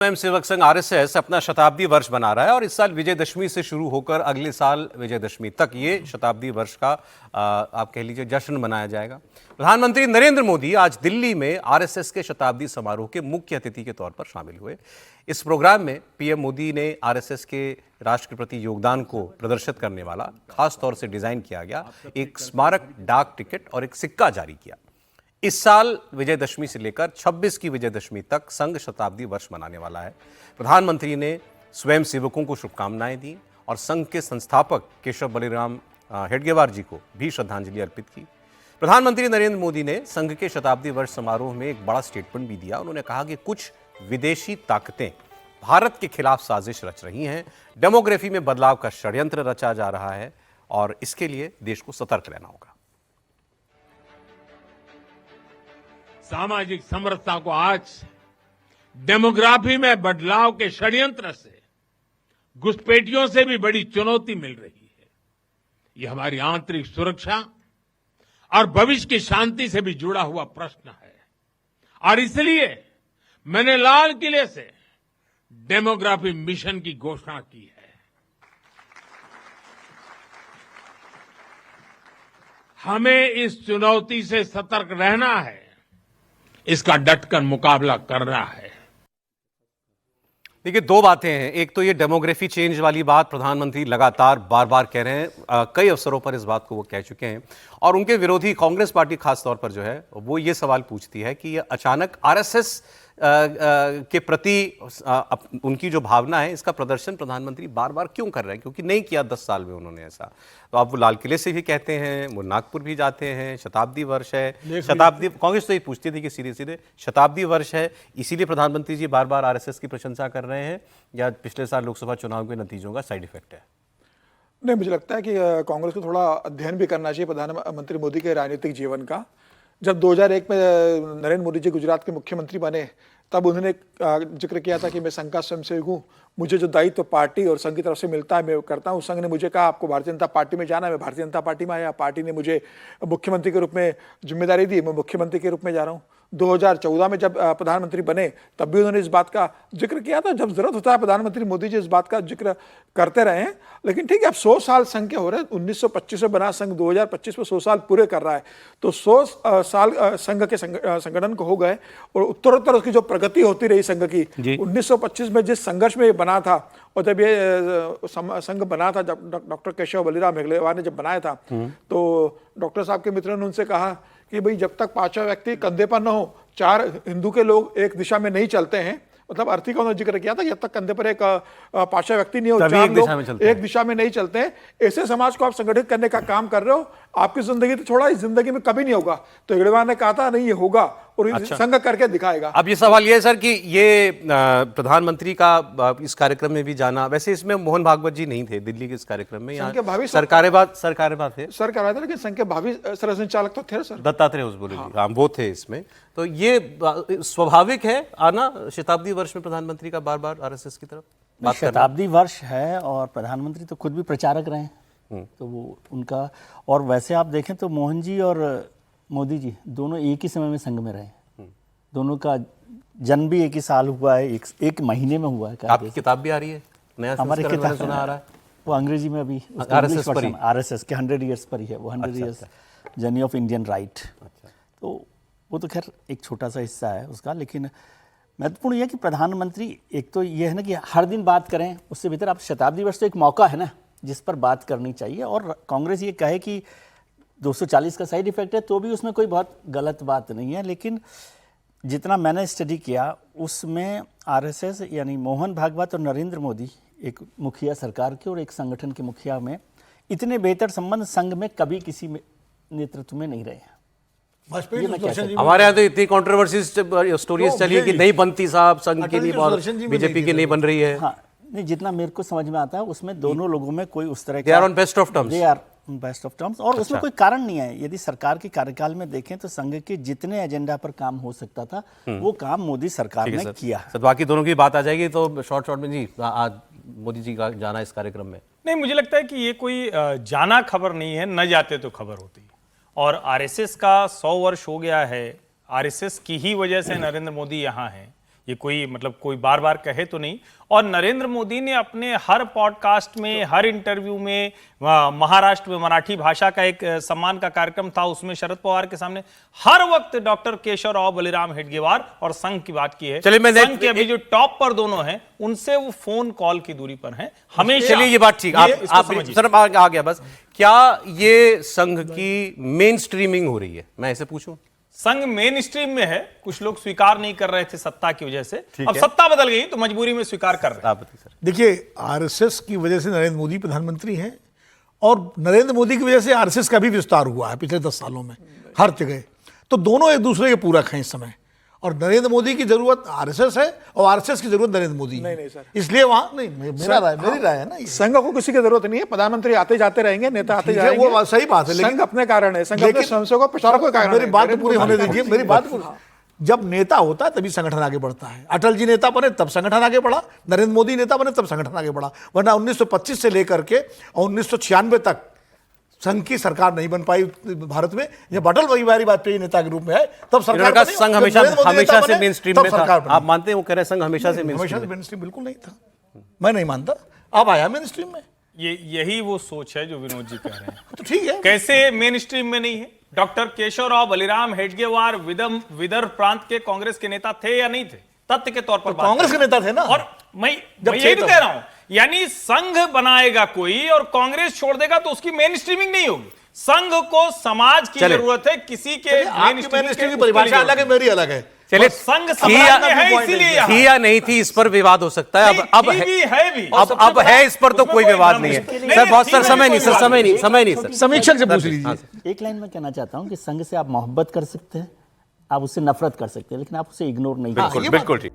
Swayamsevak Sangh RSS अपना शताब्दी वर्ष मना रहा है और इस साल विजयदशमी से शुरू होकर अगले साल विजयदशमी तक ये शताब्दी वर्ष का आप कह लीजिए जश्न मनाया जाएगा। प्रधानमंत्री नरेंद्र मोदी आज दिल्ली में आरएसएस के शताब्दी समारोह के मुख्य अतिथि के तौर पर शामिल हुए। इस प्रोग्राम में पीएम मोदी ने आरएसएस के राष्ट्र के प्रति योगदान को प्रदर्शित करने वाला खास तौर से डिजाइन किया गया एक स्मारक डाक टिकट और एक सिक्का जारी किया। इस साल विजयदशमी से लेकर 26 की विजयदशमी तक संघ शताब्दी वर्ष मनाने वाला है। प्रधानमंत्री ने स्वयं सेवकों को शुभकामनाएं दी और संघ के संस्थापक केशव बलिराम हेडगेवार जी को भी श्रद्धांजलि अर्पित की। प्रधानमंत्री नरेंद्र मोदी ने संघ के शताब्दी वर्ष समारोह में एक बड़ा स्टेटमेंट भी दिया। उन्होंने कहा कि कुछ विदेशी ताकतें भारत के खिलाफ साजिश रच रही हैं, डेमोग्राफी में बदलाव का षड्यंत्र रचा जा रहा है और इसके लिए देश को सतर्क रहना होगा। सामाजिक समरसता को आज डेमोग्राफी में बदलाव के षड्यंत्र से घुसपैठियों से भी बड़ी चुनौती मिल रही है। ये हमारी आंतरिक सुरक्षा और भविष्य की शांति से भी जुड़ा हुआ प्रश्न है और इसलिए मैंने लाल किले से डेमोग्राफी मिशन की घोषणा की है। हमें इस चुनौती से सतर्क रहना है, इसका डटकर मुकाबला करना है। देखिए, दो बातें हैं। एक तो ये डेमोग्राफी चेंज वाली बात प्रधानमंत्री लगातार बार बार कह रहे हैं, कई अवसरों पर इस बात को वो कह चुके हैं और उनके विरोधी कांग्रेस पार्टी खास तौर पर जो है वो ये सवाल पूछती है कि ये अचानक आरएसएस के प्रति उनकी जो भावना है इसका प्रदर्शन प्रधानमंत्री बार बार क्यों कर रहे हैं, क्योंकि नहीं किया 10 साल में उन्होंने ऐसा। तो अब वो लाल किले से भी कहते हैं, वो नागपुर भी जाते हैं, शताब्दी वर्ष है, शताब्दी कांग्रेस तो ये पूछती थी कि सीधे सीधे शताब्दी वर्ष है इसीलिए प्रधानमंत्री जी बार बार आरएसएस की प्रशंसा कर रहे हैं या पिछले साल लोकसभा चुनाव के नतीजों का साइड इफेक्ट है? नहीं, मुझे लगता है कि कांग्रेस को थोड़ा अध्ययन भी करना चाहिए प्रधानमंत्री मोदी के राजनीतिक जीवन का। जब 2001 में नरेंद्र मोदी जी गुजरात के मुख्यमंत्री बने तब उन्होंने जिक्र किया था कि मैं संघ का स्वयंसेवक हूँ, मुझे जो दायित्व पार्टी और संघ की तरफ से मिलता है मैं करता हूँ। संघ ने मुझे कहा आपको भारतीय जनता पार्टी में जाना है, मैं भारतीय जनता पार्टी में आया। पार्टी ने मुझे मुख्यमंत्री के रूप में जिम्मेदारी दी, मैं मुख्यमंत्री के रूप में जा रहा हूँ। 2014 में जब प्रधानमंत्री बने तब भी उन्होंने इस बात का जिक्र किया था। जब जरूरत होता है प्रधानमंत्री मोदी जी इस बात का जिक्र करते रहे हैं। लेकिन ठीक है, अब 100 साल संघ के हो रहे हैं। 1925 में बना संघ 2025 में 100 साल पूरे कर रहा है, तो 100 साल संघ के संगठन को हो गए और उत्तरोत्तर उसकी जो प्रगति होती रही संघ की। 1925 में जिस संघर्ष में ये बना था और जब ये संघ बना था, जब डॉक्टर केशव बलिराम हेडगेवार ने जब बनाया था तो डॉक्टर साहब के मित्रों ने उनसे कहा कि भाई जब तक पांचवा व्यक्ति कंधे पर न हो, 4 हिंदू के लोग एक दिशा में नहीं चलते हैं, मतलब अर्थी का उन्होंने जिक्र किया था, जब तक कंधे पर एक पांचवा व्यक्ति नहीं हो, 4 लोग एक दिशा में नहीं चलते हैं, ऐसे समाज को आप संगठित करने का काम कर रहे हो। आपकी जिंदगी तो छोड़ा, इस जिंदगी में कभी नहीं होगा। तो हेडगेवार ने कहा था नहीं ये होगा और संघ करके दिखाएगा। अब ये सवाल ये है सर कि ये प्रधानमंत्री का इस कार्यक्रम में भी जाना, वैसे इसमें मोहन भागवत जी नहीं थे दिल्ली के इस कार्यक्रम में, यहाँ सरकारेबाद थे, लेकिन संघ के भावी सरसंचालक तो थे सर, दत्तात्रेय होसबोले जी, हाँ वो थे इसमें। तो ये स्वाभाविक है आना शताब्दी वर्ष में प्रधानमंत्री का बार बार आरएसएस की तरफ बात करना। शताब्दी वर्ष है और प्रधानमंत्री तो खुद भी प्रचारक रहे हैं, तो वो उनका, और वैसे आप देखें तो मोहन जी और मोदी जी दोनों एक ही समय में संघ में रहे। दोनों का जन्म भी एक ही साल हुआ है, एक महीने में हुआ है। आपकी किताब भी आ रही है, नया हमारी किताब सुना आ रहा है, वो अंग्रेजी में अभी आरएसएस के 100 ईयर्स पर ही है, वो 100 years journey of Indian right. तो वो तो खैर एक छोटा सा हिस्सा है उसका, लेकिन महत्वपूर्ण यह कि प्रधानमंत्री एक तो ये है ना कि हर दिन बात करें, उससे भीतर आप शताब्दी वर्ष तो एक मौका है ना जिस पर बात करनी चाहिए। और कांग्रेस ये कहे कि 240 का साइड इफेक्ट है तो भी उसमें कोई बहुत गलत बात नहीं है, लेकिन जितना मैंने स्टडी किया उसमें आरएसएस यानी मोहन भागवत और नरेंद्र मोदी एक मुखिया सरकार के और एक संगठन के मुखिया में इतने बेहतर संबंध संघ में कभी किसी नेतृत्व में नहीं रहे हैं। हमारे यहाँ तो इतनी कंट्रोवर्सी स्टोरीज चली है कि नहीं बनती साहब संघ की, नहीं बीजेपी की नहीं बन रही है। हाँ, नहीं, जितना मेरे को समझ में आता है उसमें दोनों लोगों में कोई उस तरह they are on best of terms और उसमें कोई कारण नहीं है। यदि सरकार के कार्यकाल में देखें तो संघ के जितने एजेंडा पर काम हो सकता था वो काम मोदी सरकार ने किया। सर बाकी दोनों की बात आ जाएगी, तो शॉर्ट में जी आज मोदी जी का जाना इस कार्यक्रम में, नहीं मुझे लगता है कि ये कोई जाना खबर नहीं है, न जाते तो खबर होती। और आरएसएस का 100 वर्ष हो गया है, आरएसएस की ही वजह से नरेंद्र मोदी यहाँ हैं। ये कोई मतलब कोई बार बार कहे तो नहीं। और नरेंद्र मोदी ने अपने हर पॉडकास्ट में, हर इंटरव्यू में, महाराष्ट्र में मराठी भाषा का एक सम्मान का कार्यक्रम था, उसमें शरद पवार के सामने हर वक्त डॉक्टर केशव राव बलिराम हेडगेवार और संघ की बात की है। चलिए, मैं संघ के अभी जो टॉप पर दोनों हैं उनसे वो फोन कॉल की दूरी पर हैं हमेशा। चलिए, ये बात ठीक, आप सर आ गया बस। क्या ये संघ की मेन स्ट्रीमिंग हो रही है, मैं ऐसे पूछूं? संघ मेन स्ट्रीम में है, कुछ लोग स्वीकार नहीं कर रहे थे सत्ता की वजह से, अब सत्ता बदल गई तो मजबूरी में स्वीकार कर रहे हैं। देखिए, आरएसएस की वजह से नरेंद्र मोदी प्रधानमंत्री हैं और नरेंद्र मोदी की वजह से आरएसएस का भी विस्तार हुआ है पिछले 10 सालों में हर जगह। तो दोनों एक दूसरे के पूरक हैं इस समय, और नरेंद्र मोदी की जरूरत आरएसएस है और आरएसएस की जरूरत नरेंद्र मोदी है। नहीं सर, इसलिए वहां नहीं, मेरी राय है ना। संघ को किसी की जरूरत नहीं है, प्रधानमंत्री आते जाते रहेंगे, नेता आते जाएंगे, वो सही बात है, संघ अपने कारण है, संघ अपने स्वयंसेवकों प्रचारकों के कारण। मेरी बात पूरी होने दीजिए, मेरी बात पूरी। जब नेता होता है तभी संगठन आगे बढ़ता है। अटल जी नेता बने तब संगठन आगे बढ़ा, नरेंद्र मोदी नेता बने तब संगठन आगे बढ़ा, वरना 1925 से लेकर के 1996 तक संघ की सरकार नहीं बन पाई भारत में। जब अटल बिहारी वाजपेयी नेता के रूप में है तब सरकार बनी। संघ हमेशा से मेन स्ट्रीम में था। आप मानते हैं वो कह रहे हैं संघ हमेशा से मेन स्ट्रीम बिल्कुल नहीं था, मैं नहीं मानता। अब आया मेन स्ट्रीम में। यही वो सोच है जो विनोद जी कह रहे हैं। तो ठीक है, कैसे मेन स्ट्रीम में नहीं है? डॉक्टर केशव राव बलिराम हेडगेवार विदर्भ प्रांत के कांग्रेस के नेता थे या नहीं थे? तथ्य के तौर पर कांग्रेस के नेता थे ना। और मैं यही तो कह रहा हूं, यानी संघ बनाएगा कोई और कांग्रेस छोड़ देगा तो उसकी मेन स्ट्रीमिंग नहीं होगी। संघ को समाज की जरूरत है, किसी के मेन स्ट्रीम की परिभाषा अलग है, मेरी अलग है। चलिए, संघ समाज में है, इसीलिए थी या नहीं थी इस पर विवाद हो सकता है। अब है इस पर तो कोई विवाद नहीं है सर। बहुत सर समय नहीं सर, समीक्षक से पूछ लीजिए। एक लाइन में कहना चाहता हूं कि संघ से आप मोहब्बत कर सकते हैं, आप उससे नफरत कर सकते हैं, लेकिन आप उसे इग्नोर नहीं कर सकते। बिल्कुल ठीक।